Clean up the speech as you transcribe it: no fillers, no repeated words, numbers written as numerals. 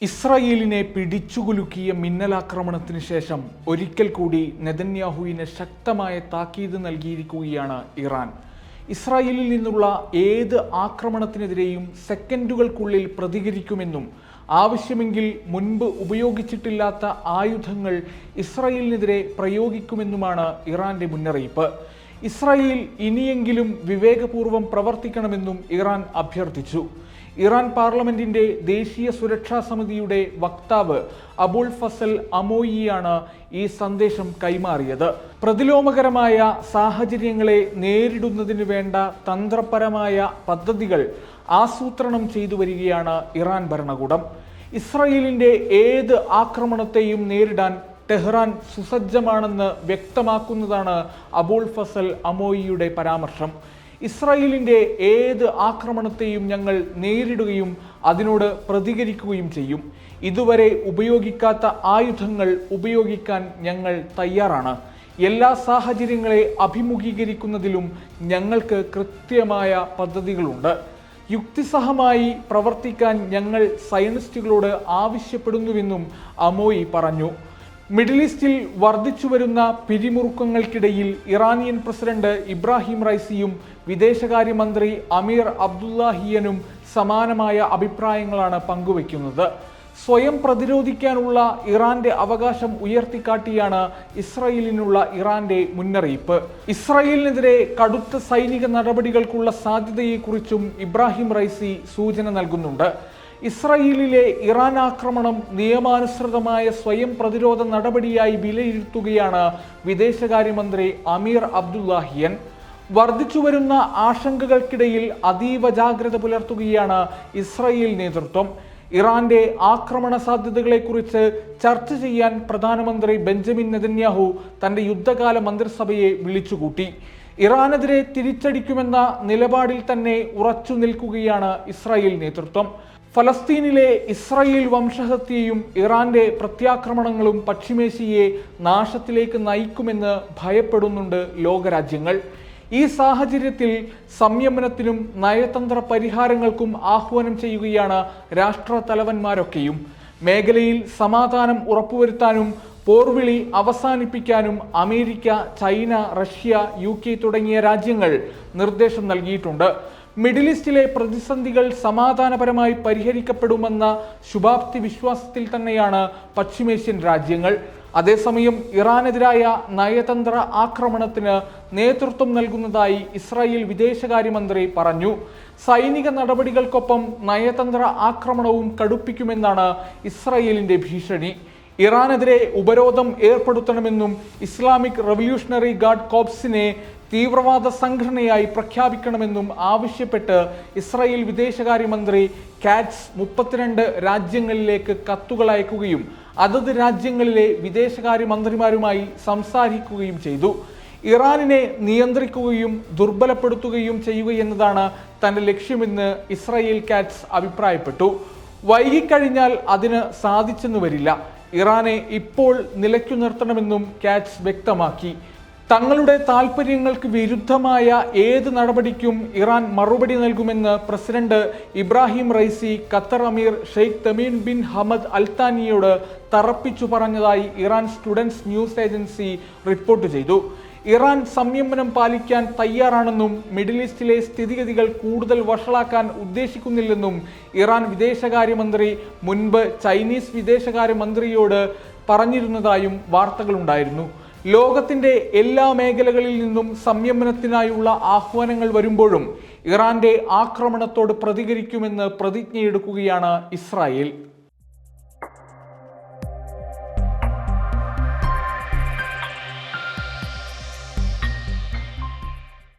ഇസ്രായേലിനെ പിടിച്ചുകുലുക്കിയ മിന്നലാക്രമണത്തിന് ശേഷം ഒരിക്കൽ കൂടി നെതന്യാഹുവിന് ശക്തമായ താക്കീത് നൽകിയിരിക്കുകയാണ് ഇറാൻ. ഇസ്രായേലിൽ നിന്നുള്ള ഏത് ആക്രമണത്തിനെതിരെയും സെക്കൻഡുകൾക്കുള്ളിൽ പ്രതികരിക്കുമെന്നും ആവശ്യമെങ്കിൽ മുൻപ് ഉപയോഗിച്ചിട്ടില്ലാത്ത ആയുധങ്ങൾ ഇസ്രായേലിനെതിരെ പ്രയോഗിക്കുമെന്നുമാണ് ഇറാന്റെ മുന്നറിയിപ്പ്. ഇസ്രായേൽ ഇനിയെങ്കിലും വിവേകപൂർവ്വം പ്രവർത്തിക്കണമെന്നും ഇറാൻ അഭ്യർത്ഥിച്ചു. ഇറാൻ പാർലമെന്റിന്റെ ദേശീയ സുരക്ഷാ സമിതിയുടെ വക്താവ് അബുൽ ഫസൽ അമോയിയാണ് ഈ സന്ദേശം കൈമാറിയത്. പ്രതിലോമകരമായ സാഹചര്യങ്ങളെ നേരിടുന്നതിന് വേണ്ട തന്ത്രപരമായ പദ്ധതികൾ ആസൂത്രണം ചെയ്തു വരികയാണ് ഇറാൻ ഭരണകൂടം. ഇസ്രായേലിന്റെ ഏത് ആക്രമണത്തെയും നേരിടാൻ ടെഹ്റാൻ സുസജ്ജമാണെന്ന് വ്യക്തമാക്കുന്നതാണ് അബുൽ ഫസൽ അമോയിയുടെ പരാമർശം. ഇസ്രായേലിന്റെ ഏത് ആക്രമണത്തെയും ഞങ്ങൾ നേരിടുകയും അതിനോട് പ്രതികരിക്കുകയും ചെയ്യും. ഇതുവരെ ഉപയോഗിക്കാത്ത ആയുധങ്ങൾ ഉപയോഗിക്കാൻ ഞങ്ങൾ തയ്യാറാണ്. എല്ലാ സാഹചര്യങ്ങളെ അഭിമുഖീകരിക്കുന്നതിലും ഞങ്ങൾക്ക് കൃത്യമായ പദ്ധതികളുണ്ട്. യുക്തിസഹമായി പ്രവർത്തിക്കാൻ ഞങ്ങൾ സയനിസ്റ്റുകളോട് ആവശ്യപ്പെടുന്നുവെന്നും അമോയി പറഞ്ഞു. മിഡിൽ ഈസ്റ്റിൽ വർദ്ധിച്ചുവരുന്ന പിരിമുറുക്കങ്ങൾക്കിടയിൽ ഇറാനിയൻ പ്രസിഡന്റ് ഇബ്രാഹിം റൈസിയും വിദേശകാര്യമന്ത്രി അമീർ അബ്ദുല്ലാഹിയനും സമാനമായ അഭിപ്രായങ്ങളാണ് പങ്കുവയ്ക്കുന്നത്. സ്വയം പ്രതിരോധിക്കാനുള്ള ഇറാന്റെ അവകാശം ഉയർത്തിക്കാട്ടിയാണ് ഇസ്രായേലിനുള്ള ഇറാന്റെ മുന്നറിയിപ്പ്. ഇസ്രായേലിനെതിരെ കടുത്ത സൈനിക നടപടികൾക്കുള്ള സാധ്യതയെക്കുറിച്ചും ഇബ്രാഹിം റൈസി സൂചന നൽകുന്നുണ്ട്. ഇസ്രായേലിലെ ഇറാൻ ആക്രമണം നിയമാനുസൃതമായ സ്വയം പ്രതിരോധ നടപടിയായി വിലയിരുത്തുകയാണ് വിദേശകാര്യമന്ത്രി അമീർ അബ്ദുല്ലാഹിയൻ. വർദ്ധിച്ചുവരുന്ന ആശങ്കകൾക്കിടയിൽ അതീവ ജാഗ്രത പുലർത്തുകയാണ് ഇസ്രായേൽ നേതൃത്വം. ഇറാന്റെ ആക്രമണ സാധ്യതകളെക്കുറിച്ച് ചർച്ച ചെയ്യാൻ പ്രധാനമന്ത്രി ബെഞ്ചമിൻ നെതന്യാഹു തന്റെ യുദ്ധകാല മന്ത്രിസഭയെ വിളിച്ചുകൂട്ടി. ഇറാനെതിരെ തിരിച്ചടിക്കുമെന്ന നിലപാടിൽ തന്നെ ഉറച്ചു നിൽക്കുകയാണ് ഇസ്രായേൽ നേതൃത്വം. ഫലസ്തീനിലെ ഇസ്രായേൽ വംശഹത്യയും ഇറാന്റെ പ്രത്യാക്രമണങ്ങളും പശ്ചിമേഷ്യയെ നാശത്തിലേക്ക് നയിക്കുമെന്ന് ഭയപ്പെടുന്നുണ്ട് ലോകരാജ്യങ്ങൾ. ഈ സാഹചര്യത്തിൽ സംയമനത്തിനും നയതന്ത്ര പരിഹാരങ്ങൾക്കും ആഹ്വാനം ചെയ്യുകയാണ് രാഷ്ട്രതലവന്മാരൊക്കെയും. മേഖലയിൽ സമാധാനം ഉറപ്പുവരുത്താനും പോർവിളി അവസാനിപ്പിക്കാനും അമേരിക്ക, ചൈന, റഷ്യ, UK തുടങ്ങിയ രാജ്യങ്ങൾ നിർദ്ദേശം നൽകിയിട്ടുണ്ട്. മിഡിൽ ഈസ്റ്റിലെ പ്രതിസന്ധികൾ സമാധാനപരമായി പരിഹരിക്കപ്പെടുമെന്ന ശുഭാപ്തി വിശ്വാസത്തിൽ തന്നെയാണ് പശ്ചിമേഷ്യൻ രാജ്യങ്ങൾ. അതേസമയം ഇറാനെതിരായ നയതന്ത്ര ആക്രമണത്തിന് നേതൃത്വം നൽകുന്നതായി ഇസ്രായേൽ വിദേശകാര്യമന്ത്രി പറഞ്ഞു. സൈനിക നടപടികൾക്കൊപ്പം നയതന്ത്ര ആക്രമണവും കടുപ്പിക്കുമെന്നാണ് ഇസ്രായേലിന്റെ ഭീഷണി. ഇറാനെതിരെ ഉപരോധം ഏർപ്പെടുത്തണമെന്നും ഇസ്ലാമിക് റവല്യൂഷണറി ഗാർഡ് കോർപ്സിനെ തീവ്രവാദ സംഘടനയായി പ്രഖ്യാപിക്കണമെന്നും ആവശ്യപ്പെട്ട് ഇസ്രായേൽ വിദേശകാര്യമന്ത്രി കാറ്റ്സ് 32 രാജ്യങ്ങളിലേക്ക് കത്തുകൾ അയക്കുകയും അതത് രാജ്യങ്ങളിലെ വിദേശകാര്യമന്ത്രിമാരുമായി സംസാരിക്കുകയും ചെയ്തു. ഇറാനിനെ നിയന്ത്രിക്കുകയും ദുർബലപ്പെടുത്തുകയും ചെയ്യുകയെന്നതാണ് തന്റെ ലക്ഷ്യമെന്ന് ഇസ്രായേൽ കാറ്റ്സ് അഭിപ്രായപ്പെട്ടു. വൈകിക്കഴിഞ്ഞാൽ അതിന് സാധിച്ചെന്നു വരില്ല. ഇറാനെ ഇപ്പോൾ നിലയ്ക്കു നിർത്തണമെന്നും കാറ്റ്സ് വ്യക്തമാക്കി. തങ്ങളുടെ താൽപ്പര്യങ്ങൾക്ക് വിരുദ്ധമായ ഏത് നടപടിക്കും ഇറാൻ മറുപടി നൽകുമെന്ന് പ്രസിഡന്റ് ഇബ്രാഹിം റൈസി ഖത്തർ അമീർ ഷെയ്ഖ് തമീം ബിൻ ഹമദ് അൽത്താനിയോട് തറപ്പിച്ചു പറഞ്ഞതായി Iran students news agency report ചെയ്തു. ഇറാൻ സംയമനം പാലിക്കാൻ തയ്യാറാണെന്നും മിഡിൽ ഈസ്റ്റിലെ സ്ഥിതിഗതികൾ കൂടുതൽ വഷളാക്കാൻ ഉദ്ദേശിക്കുന്നില്ലെന്നും ഇറാൻ വിദേശകാര്യമന്ത്രി മുൻപ് ചൈനീസ് വിദേശകാര്യമന്ത്രിയോട് പറഞ്ഞിരുന്നതായും വാർത്തകളുണ്ടായിരുന്നു. ലോകത്തിന്റെ എല്ലാ മേഖലകളിൽ നിന്നും സംയമനത്തിനായുള്ള ആഹ്വാനങ്ങൾ വരുമ്പോഴും ഇറാന്റെ ആക്രമണത്തോട് പ്രതികരിക്കുമെന്ന് പ്രതിജ്ഞയെടുക്കുകയാണ് ഇസ്രായേൽ.